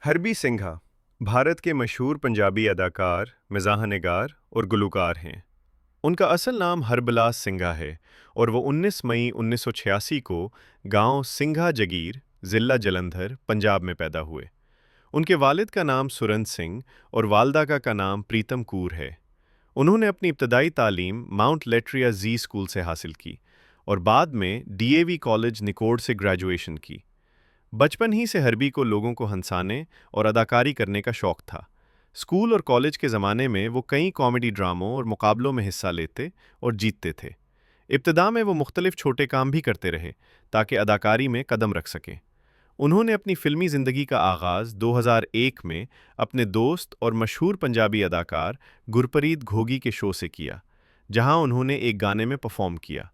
हरबी सिंघा भारत के मशहूर पंजाबी अदाकार, मिज़ाह-नगार और गुलूकार हैं। उनका असल नाम हरबिलास सिंघा है और वो 19 मई 1986 को गांव सिंघा जगीर, ज़िला जलंधर, पंजाब में पैदा हुए। उनके वालिद का नाम सुरंद सिंह और वालदा का नाम प्रीतम कूर है। उन्होंने अपनी इब्तदाई तालीम माउंट लेट्रिया जी स्कूल से हासिल की और बाद में डीएवी कॉलेज निकोड़ से ग्रेजुएशन की। बचपन ही से हरबी को लोगों को हंसाने और अदाकारी करने का शौक था। स्कूल और कॉलेज के ज़माने में वो कई कॉमेडी ड्रामों और मुकाबलों में हिस्सा लेते और जीतते थे। इब्तदा में वो मुख्तलिफ छोटे काम भी करते रहे ताकि अदाकारी में कदम रख सकें। उन्होंने अपनी फ़िल्मी ज़िंदगी का आगाज़ 2001 में अपने दोस्त और मशहूर पंजाबी अदाकार गुरप्रीत घोगी के शो से किया, जहां उन्होंने एक गाने में परफॉर्म किया।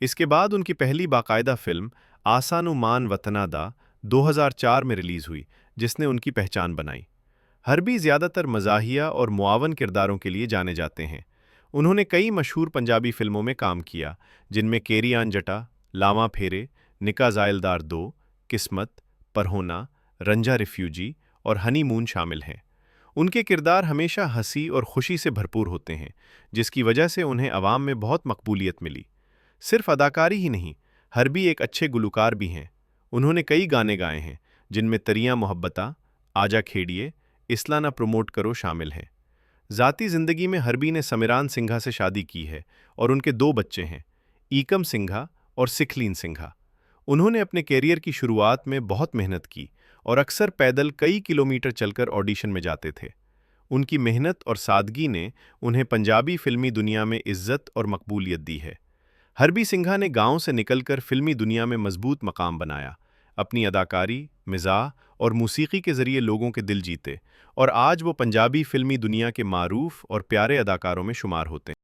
इसके बाद उनकी पहली बाकायदा फ़िल्म आसानू मान वतना दा 2004 में रिलीज़ हुई, जिसने उनकी पहचान बनाई। हरबी ज़्यादातर मज़ाहिया और मुआवन किरदारों के लिए जाने जाते हैं। उन्होंने कई मशहूर पंजाबी फ़िल्मों में काम किया, जिनमें केरी आन जटा, लामा फेरे, निका ज़ाइलदार 2, किस्मत, परहोना, रंजा रिफ्यूजी और हनीमून शामिल हैं। उनके किरदार हमेशा हंसी और खुशी से भरपूर होते हैं, जिसकी वजह से उन्हें अवाम में बहुत मकबूलियत मिली। सिर्फ अदाकारी ही नहीं, हरबी एक अच्छे गुलूकार भी हैं। उन्होंने कई गाने गाए हैं, जिनमें तरियां मोहब्बता, आजा खेड़िए, इसला ना प्रमोट करो शामिल हैं। ज़ाती ज़िंदगी में हरबी ने समीरान सिंघा से शादी की है और उनके दो बच्चे हैं, ईकम सिंघा और सिखलीन सिंघा। उन्होंने अपने कैरियर की शुरुआत में बहुत मेहनत की और अक्सर पैदल कई किलोमीटर चलकर ऑडिशन में जाते थे। उनकी मेहनत और सादगी ने उन्हें पंजाबी फिल्मी दुनिया में इज्जत और मकबूलियत दी है। हरबी सिंघा ने गांव से निकलकर फिल्मी दुनिया में मजबूत मकाम बनाया, अपनी अदाकारी, मिज़ाह और मूसीकी के ज़रिए लोगों के दिल जीते और आज वो पंजाबी फिल्मी दुनिया के मारूफ और प्यारे अदाकारों में शुमार होते हैं।